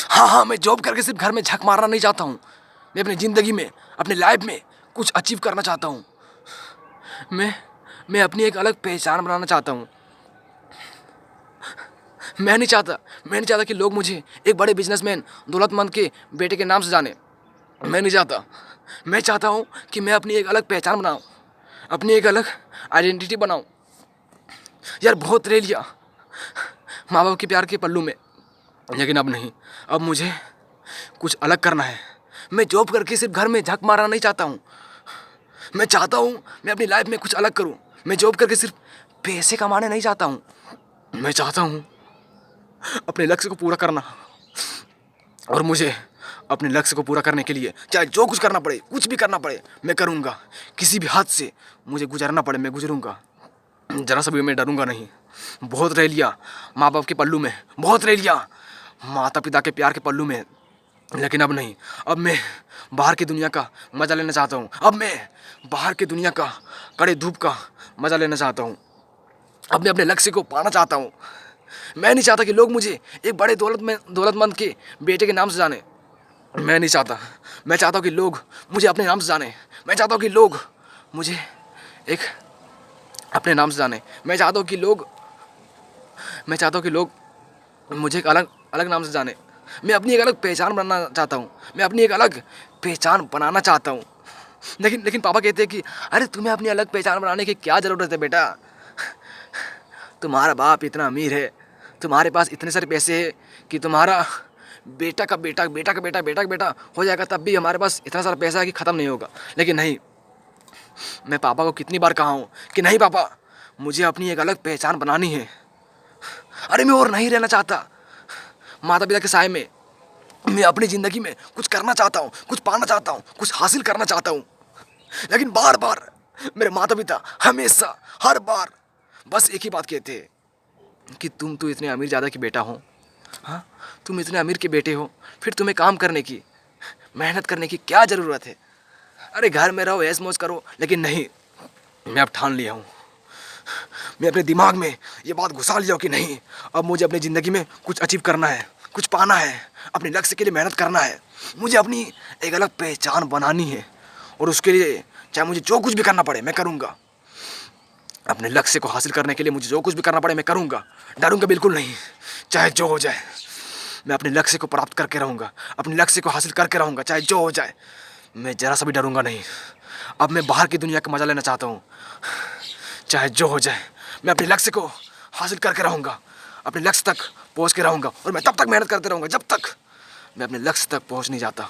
हाँ हाँ, मैं जॉब करके सिर्फ घर में झक मारना नहीं चाहता हूँ। मैं अपनी ज़िंदगी में, अपनी लाइफ में कुछ अचीव करना चाहता हूँ। मैं अपनी एक अलग पहचान बनाना चाहता हूँ। मैं नहीं चाहता कि लोग मुझे एक बड़े बिजनेसमैन, दौलतमंद के बेटे के नाम से जाने। मैं नहीं चाहता। मैं चाहता हूँ कि मैं अपनी एक अलग पहचान बनाऊँ, अपनी एक अलग आइडेंटिटी बनाऊँ। यार बहुत रह लिया माँ बाप के प्यार के पल्लू में, लेकिन अब नहीं। अब मुझे कुछ अलग करना है। मैं जॉब करके सिर्फ घर में झक मारना नहीं चाहता हूँ। मैं चाहता हूँ मैं अपनी लाइफ में कुछ अलग करूँ। मैं जॉब करके सिर्फ पैसे कमाने नहीं चाहता हूँ। मैं चाहता हूँ अपने लक्ष्य को पूरा करना, और मुझे अपने लक्ष्य को पूरा करने के लिए चाहे जो कुछ करना पड़े, कुछ भी करना पड़े, मैं करूँगा। किसी भी हद से मुझे गुजरना पड़े, मैं गुजरूँगा। जरा सा भी मैं डरूँगा नहीं। बहुत रह लिया माँ बाप के पल्लू में, बहुत रह लिया माता पिता के प्यार के पल्लू में, लेकिन अब नहीं। अब मैं बाहर की दुनिया का मज़ा लेना चाहता हूँ। अब मैं बाहर की दुनिया का, कड़े धूप का मज़ा लेना चाहता हूँ। अब मैं अपने लक्ष्य को पाना चाहता हूँ। मैं नहीं चाहता कि लोग मुझे एक बड़े दौलतमंद के बेटे के नाम से जाने। मैं नहीं चाहता। मैं चाहता हूँ कि लोग मुझे अपने नाम से जाने। मैं चाहता हूँ कि लोग मुझे एक अपने नाम से जाने। मैं चाहता हूँ कि लोग मुझे एक अलग अलग नाम से जाने। मैं अपनी एक अलग पहचान बनाना चाहता हूँ। मैं अपनी एक अलग पहचान बनाना चाहता हूँ। लेकिन पापा कहते हैं कि अरे तुम्हें अपनी अलग पहचान बनाने की क्या ज़रूरत है बेटा। तुम्हारा बाप इतना अमीर है, तुम्हारे पास इतने सारे पैसे हैं कि तुम्हारा बेटा का बेटा, बेटा का बेटा, बेटा का बेटा हो जाएगा, तब भी हमारे पास इतना सारा पैसा है कि ख़त्म नहीं होगा। लेकिन नहीं, मैं पापा को कितनी बार कहा हूँ कि नहीं पापा, मुझे अपनी एक अलग पहचान बनानी है। अरे मैं और नहीं रहना चाहता माता पिता के साए में। मैं अपनी ज़िंदगी में कुछ करना चाहता हूँ, कुछ पाना चाहता हूँ, कुछ हासिल करना चाहता हूँ। लेकिन बार बार मेरे माता पिता हमेशा, हर बार बस एक ही बात कहते हैं कि तुम तो इतने अमीर ज़्यादा के बेटा हो। हाँ, तुम इतने अमीर के बेटे हो, फिर तुम्हें काम करने की, मेहनत करने की क्या ज़रूरत है। अरे घर में रहो, ऐश मौज करो। लेकिन नहीं, मैं अब ठान लिया हूँ। मैं अपने दिमाग में ये बात घुसा लिया हूँ कि नहीं, अब मुझे अपनी ज़िंदगी में कुछ अचीव करना है, कुछ पाना है, अपने लक्ष्य के लिए मेहनत करना है। मुझे अपनी एक अलग पहचान बनानी है, और उसके लिए चाहे मुझे जो कुछ भी करना पड़े मैं करूँगा। अपने लक्ष्य को हासिल करने के लिए मुझे जो कुछ भी करना पड़े मैं करूँगा। डरूँगा बिल्कुल नहीं, चाहे जो हो जाए। मैं अपने लक्ष्य को प्राप्त करके रहूँगा, अपने लक्ष्य को हासिल करके रहूँगा, चाहे जो हो जाए। मैं ज़रा सा भी डरूँगा नहीं। अब मैं बाहर की दुनिया का मज़ा लेना चाहता हूँ, चाहे जो हो जाए। मैं अपने लक्ष्य को हासिल करके रहूँगा, अपने लक्ष्य तक पहुँच के रहूँगा, और मैं तब तक मेहनत करते रहूँगा जब तक मैं अपने लक्ष्य तक पहुँच नहीं जाता।